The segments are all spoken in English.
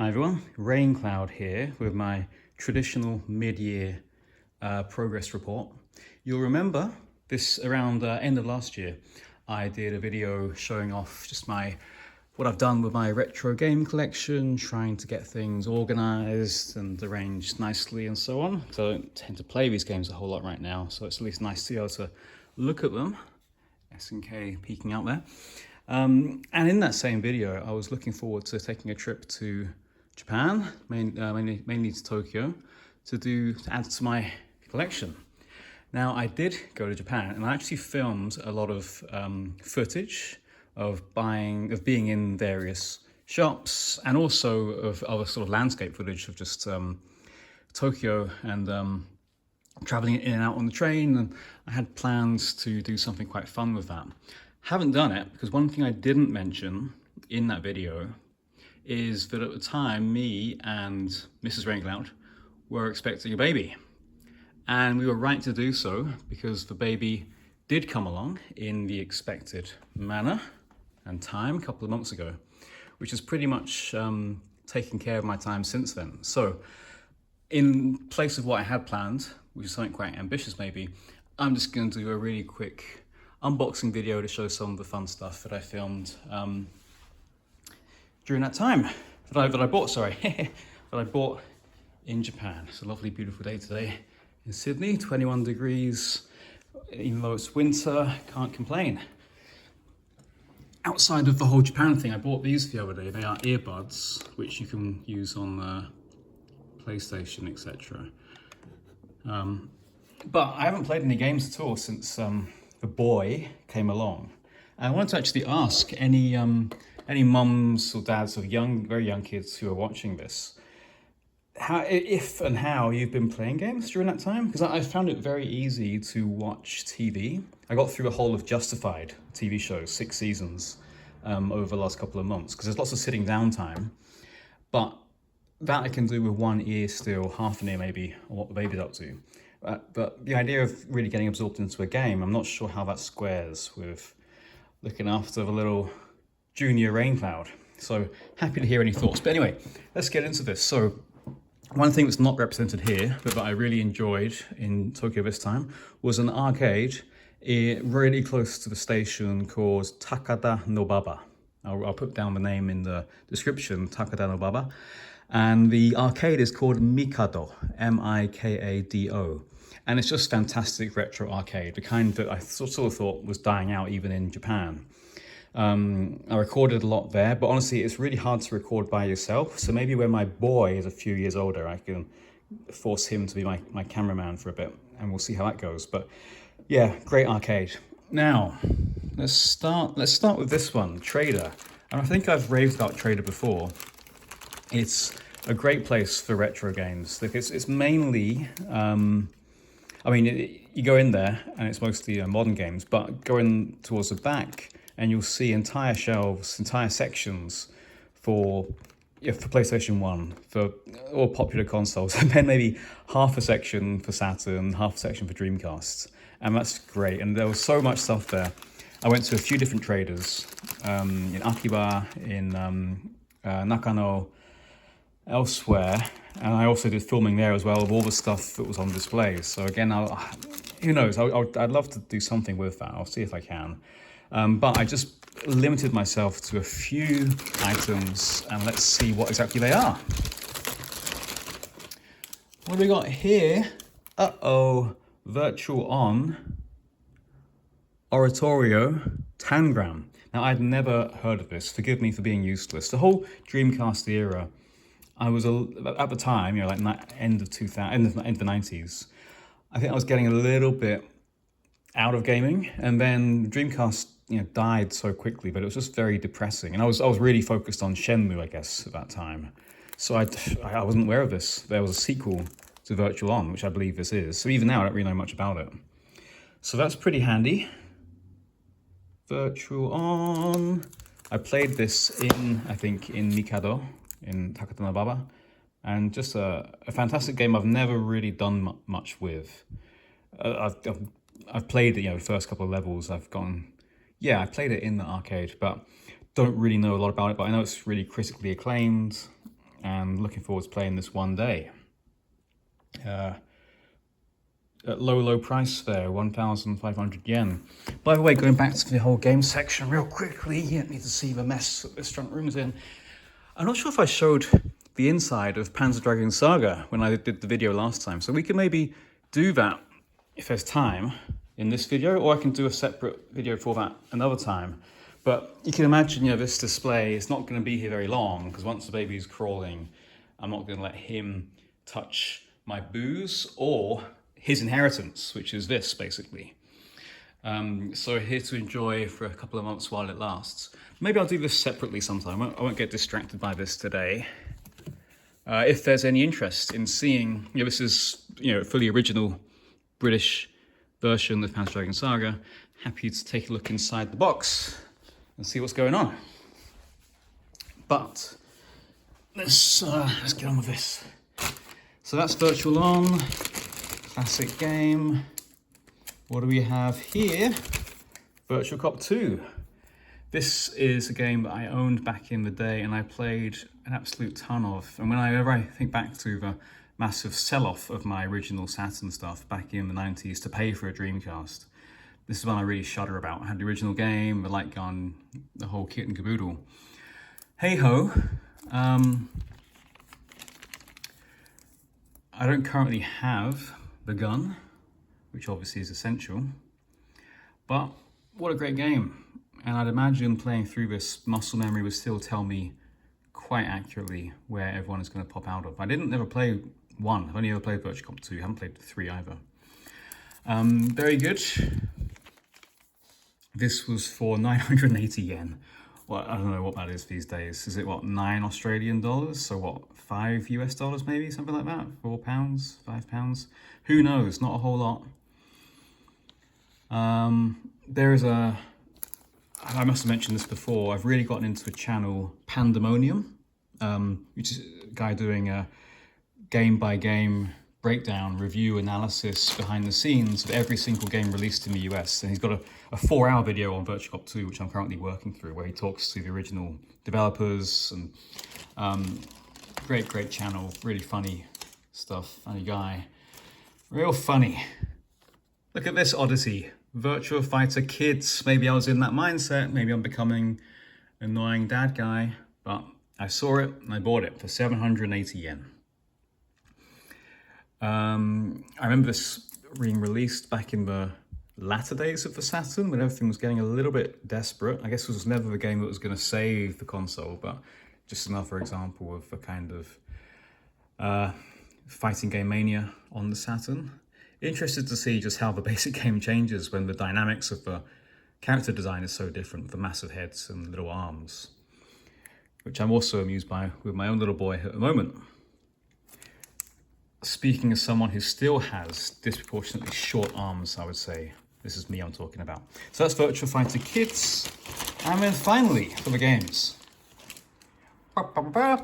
Hi everyone, Raincloud here with my traditional mid-year progress report. You'll remember this around end of last year. I did a video showing off just what I've done with my retro game collection, trying to get things organized and arranged nicely and so on. So I don't tend to play these games a whole lot right now, so it's at least nice to be able to look at them. S&K peeking out there. And in that same video, I was looking forward to taking a trip to Japan, mainly to Tokyo, to add to my collection. Now, I did go to Japan, and I actually filmed a lot of footage of being in various shops, and also of other sort of landscape footage of just Tokyo and traveling in and out on the train. And I had plans to do something quite fun with that. Haven't done it because one thing I didn't mention in that video is that at the time, me and Mrs. Raincloud were expecting a baby. And we were right to do so because the baby did come along in the expected manner and time a couple of months ago, which has pretty much taken care of my time since then. So in place of what I had planned, which is something quite ambitious maybe, I'm just going to do a really quick unboxing video to show some of the fun stuff that I filmed during that time that I bought in Japan. It's a lovely, beautiful day today in Sydney, 21 degrees. Even though it's winter, can't complain. Outside of the whole Japan thing, I bought these the other day. They are earbuds, which you can use on the PlayStation, etc. But I haven't played any games at all since the boy came along. I wanted to actually ask any mums or dads of very young kids who are watching this, if and how you've been playing games during that time, because I found it very easy to watch TV. I got through the whole of Justified TV show, 6 seasons, over the last couple of months, because there's lots of sitting down time, but that I can do with one ear still, half an ear maybe, on what the baby's up to. But the idea of really getting absorbed into a game, I'm not sure how that squares with looking after the little junior Raincloud. So happy to hear any thoughts. But anyway, let's get into this. So one thing that's not represented here, but that I really enjoyed in Tokyo this time, was an arcade really close to the station called Takada no Baba. I'll put down the name in the description, Takada no Baba. And the arcade is called Mikado, M-I-K-A-D-O. And it's just fantastic retro arcade, the kind that I sort of thought was dying out even in Japan. I recorded a lot there, but honestly, it's really hard to record by yourself. So maybe when my boy is a few years older, I can force him to be my cameraman for a bit, and we'll see how that goes. But yeah, great arcade. Now, let's start with this one, Trader. And I think I've raved about Trader before. It's a great place for retro games. It's mainly, you go in there and it's mostly modern games, but go in towards the back and you'll see entire shelves, entire sections for PlayStation 1, for all popular consoles, and then maybe half a section for Saturn, half a section for Dreamcast. And that's great. And there was so much stuff there. I went to a few different traders, in Akiba, in Nakano, elsewhere, and I also did filming there as well of all the stuff that was on display. So again, who knows, I'd love to do something with that. I'll see if I can. But I just limited myself to a few items, and let's see what exactly they are. What do we got here? Virtual On Oratorio Tangram. Now, I'd never heard of this. Forgive me for being useless. The whole Dreamcast era, I was at the time, like end of the 90s. I think I was getting a little bit out of gaming, and then Dreamcast, died so quickly, but it was just very depressing. And I was really focused on Shenmue, I guess, at that time. So I wasn't aware of this. There was a sequel to Virtual On, which I believe this is. So even now, I don't really know much about it. So that's pretty handy. Virtual On. I played this in Mikado, in Takada no Baba, and just a fantastic game I've never really done much with. I've played the first couple of levels. I played it in the arcade, but don't really know a lot about it. But I know it's really critically acclaimed. and looking forward to playing this one day. At low price there, 1,500 yen. By the way, going back to the whole game section real quickly, you need to see the mess that this front room is in. I'm not sure if I showed the inside of Panzer Dragoon Saga when I did the video last time, so we can maybe do that if there's time in this video, or I can do a separate video for that another time. But you can imagine, this display is not going to be here very long, because once the baby's crawling, I'm not going to let him touch my booze or his inheritance, which is this, basically. So here to enjoy for a couple of months while it lasts. Maybe I'll do this separately sometime. I won't get distracted by this today. If there's any interest in seeing, this is, a fully original British version of Panzer Dragoon Saga, happy to take a look inside the box and see what's going on. But let's get on with this. So that's Virtual On, classic game. What do we have here? Virtual Cop 2. This is a game that I owned back in the day and I played an absolute ton of. And whenever I think back to the massive sell-off of my original Saturn stuff back in the 90s to pay for a Dreamcast, this is one I really shudder about. I had the original game, the light gun, the whole kit and caboodle. Hey ho. I don't currently have the gun, which obviously is essential, but what a great game. And I'd imagine playing through this, muscle memory would still tell me quite accurately where everyone is going to pop out of. I didn't never play 1, I've only ever played Virtual Cop 2, I haven't played 3 either. Very good. This was for 980 yen. Well, I don't know what that is these days. Is it, what, 9 Australian dollars? So what, 5 US dollars maybe? Something like that? 4 pounds, 5 pounds? Who knows? Not a whole lot. There is I must have mentioned this before, I've really gotten into a channel, Pandemonium, which is a guy doing a game-by-game breakdown, review, analysis, behind the scenes of every single game released in the US. And he's got a 4-hour video on Virtual Cop 2, which I'm currently working through, where he talks to the original developers. And great channel, really funny stuff, funny guy. Real funny. Look at this oddity. Virtua Fighter Kids. Maybe I was in that mindset. Maybe I'm becoming an annoying dad guy. But I saw it and I bought it for 780 yen. I remember this being released back in the latter days of the Saturn, when everything was getting a little bit desperate. I guess it was never the game that was going to save the console, but just another example of the kind of fighting game mania on the Saturn. Interested to see just how the basic game changes when the dynamics of the character design is so different, with the massive heads and little arms, which I'm also amused by with my own little boy at the moment. Speaking as someone who still has disproportionately short arms, I would say, this is me I'm talking about. So that's Virtua Fighter Kids. And then finally, for the games,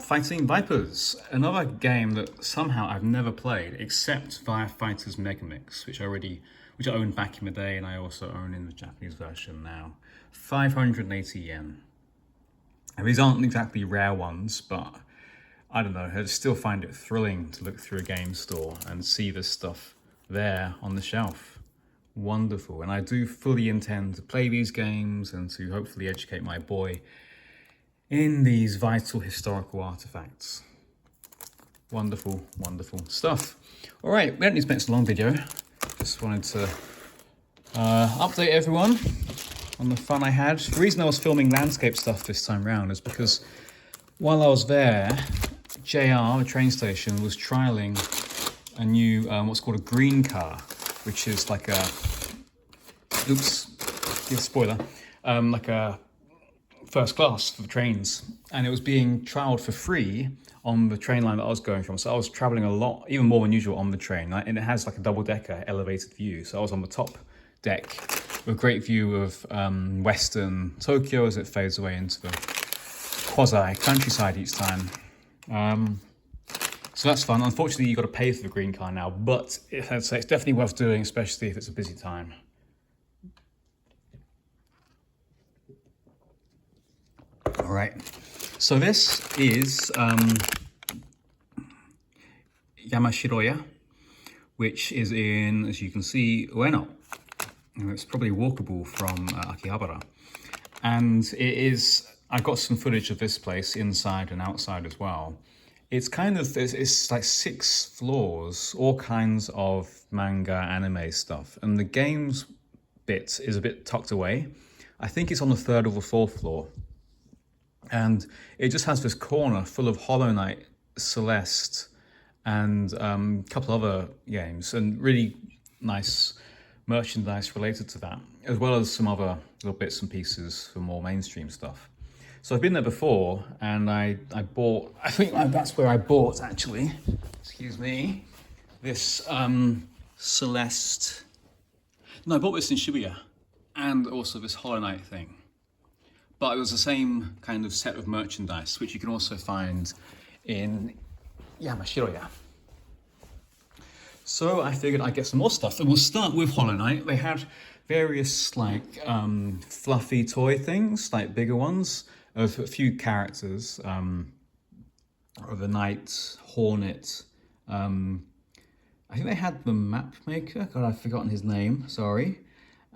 Fighting Vipers, another game that somehow I've never played except via Fighters Megamix, which I owned back in the day, and I also own in the Japanese version now. 580 yen. And these aren't exactly rare ones, but I don't know, I still find it thrilling to look through a game store and see this stuff there on the shelf. Wonderful. And I do fully intend to play these games and to hopefully educate my boy in these vital historical artifacts. Wonderful, wonderful stuff. All right, we don't need to make this a long video. Just wanted to update everyone on the fun I had. The reason I was filming landscape stuff this time round is because while I was there, JR, the train station, was trialing a new, what's called a green car, which is like a, oops, give a spoiler, like a first class for the trains. And it was being trialed for free on the train line that I was going from. So I was traveling a lot, even more than usual on the train. And it has like a double-decker elevated view. So I was on the top deck with a great view of western Tokyo as it fades away into the quasi countryside each time. So that's fun. Unfortunately, you've got to pay for the green car now, but I'd say it's definitely worth doing, especially if it's a busy time. All right. So this is Yamashiroya, which is in, as you can see, Ueno. And it's probably walkable from Akihabara. And it is, I got some footage of this place inside and outside as well. It's kind of, it's like 6 floors, all kinds of manga, anime stuff. And the games bit is a bit tucked away. I think it's on the 3rd or the 4th floor. And it just has this corner full of Hollow Knight, Celeste, and a couple other games, and really nice merchandise related to that, as well as some other little bits and pieces for more mainstream stuff. So I've been there before, and I bought, I think that's where I bought, actually, excuse me, this Celeste, no, I bought this in Shibuya, and also this Hollow Knight thing. But it was the same kind of set of merchandise, which you can also find in Yamashiroya. So I figured I'd get some more stuff, and we'll start with Hollow Knight. They had various like fluffy toy things, like bigger ones, of a few characters, of the Knight, Hornet. I think they had the Map Maker. God, I've forgotten his name. Sorry,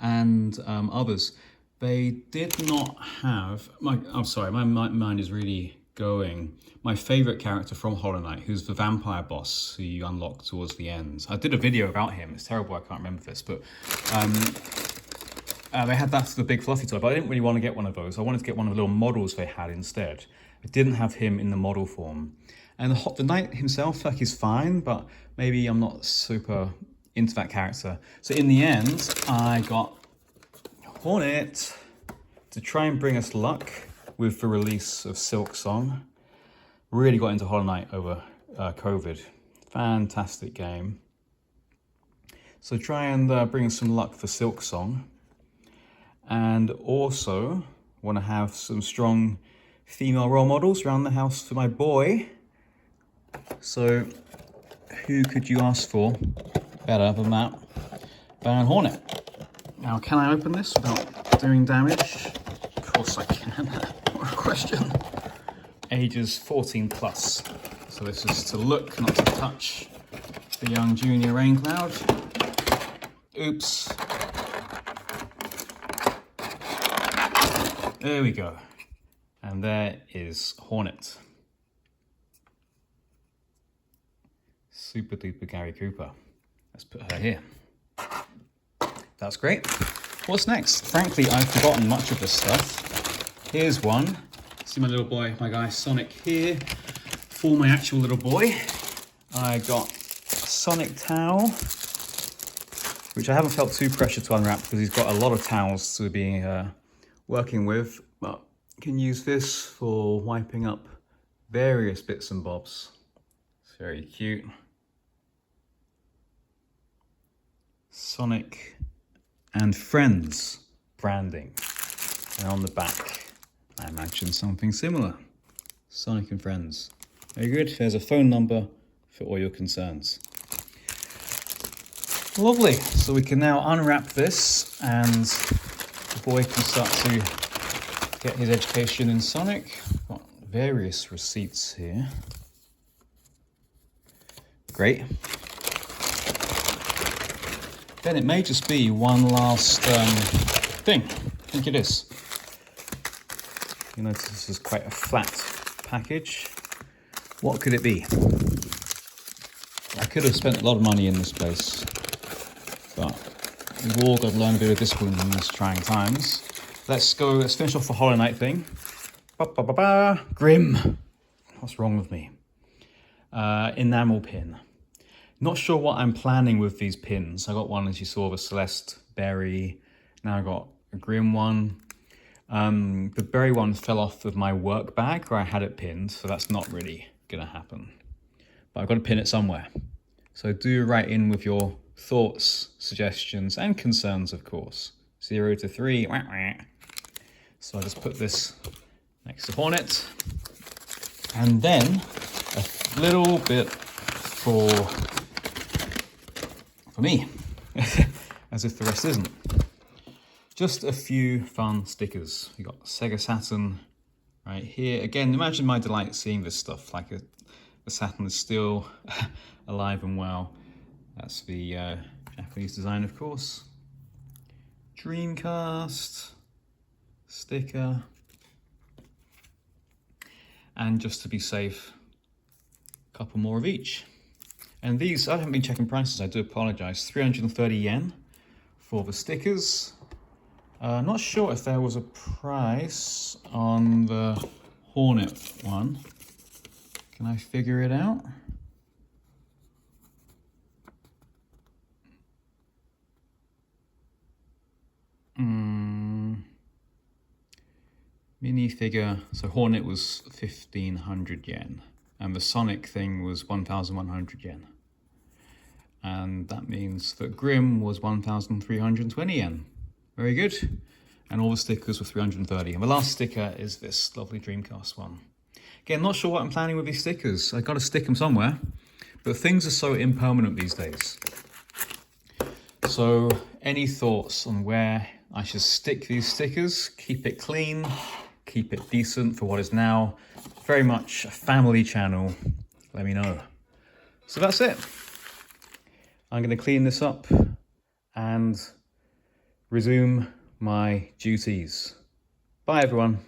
and others. They did not have. I'm sorry, my mind is really going. My favourite character from Hollow Knight, who's the vampire boss who you unlock towards the end. I did a video about him. It's terrible, I can't remember this, but they had that for the big fluffy toy, but I didn't really want to get one of those. I wanted to get one of the little models they had instead. I didn't have him in the model form. And the Knight himself, like, he's fine, but maybe I'm not super into that character. So in the end, I got Hornet to try and bring us luck with the release of Silk Song. Really got into Hollow Knight over COVID. Fantastic game. So try and bring us some luck for Silk Song. And also want to have some strong female role models around the house for my boy. So who could you ask for better than that? Van Hornet. Now, can I open this without doing damage? Of course I can. What a question. Ages 14 plus. So this is to look, not to touch. The young junior Raincloud. Oops. There we go. And there is Hornet. Super duper Gary Cooper. Let's put her here. That's great. What's next? Frankly, I've forgotten much of this stuff. Here's one. See my little boy, my guy Sonic here. For my actual little boy, I got a Sonic towel, which I haven't felt too pressured to unwrap because he's got a lot of towels to be working with, but you can use this for wiping up various bits and bobs. It's very cute. Sonic and Friends branding. And on the back, I imagine something similar. Sonic and Friends. Very good. There's a phone number for all your concerns. Lovely. So we can now unwrap this and the boy can start to get his education in Sonic. Got various receipts here. Great. Then it may just be one last thing. I think it is. You notice this is quite a flat package. What could it be? I could have spent a lot of money in this place, but we've all got to learn a bit of discipline in these trying times. Let's finish off the Hollow Knight thing. Grim. What's wrong with me? Enamel pin. Not sure what I'm planning with these pins. I got one, as you saw, the Celeste Berry. Now I got a Grim one. The berry one fell off of my work bag where I had it pinned, so that's not really gonna happen. But I've got to pin it somewhere. So do write in with your thoughts, suggestions, and concerns, of course. 0 to 3. Wah, wah. So I just put this next to Hornet. And then a little bit for me, as if the rest isn't. Just a few fun stickers. We got Sega Saturn right here. Again, imagine my delight seeing this stuff, like the Saturn is still alive and well. That's the Japanese design, of course. Dreamcast sticker. And just to be safe, a couple more of each. And these, I haven't been checking prices, I do apologize. 330 yen for the stickers. Not sure if there was a price on the Hornet one. Can I figure it out? Minifigure, so Hornet was 1,500 yen, and the Sonic thing was 1,100 yen. And that means that Grimm was 1,320 yen. Very good. And all the stickers were 330. And the last sticker is this lovely Dreamcast one. Again, not sure what I'm planning with these stickers. I gotta stick them somewhere, but things are so impermanent these days. So any thoughts on where I should stick these stickers? Keep it clean, keep it decent for what is now very much a family channel. Let me know. So that's it. I'm going to clean this up and resume my duties. Bye everyone.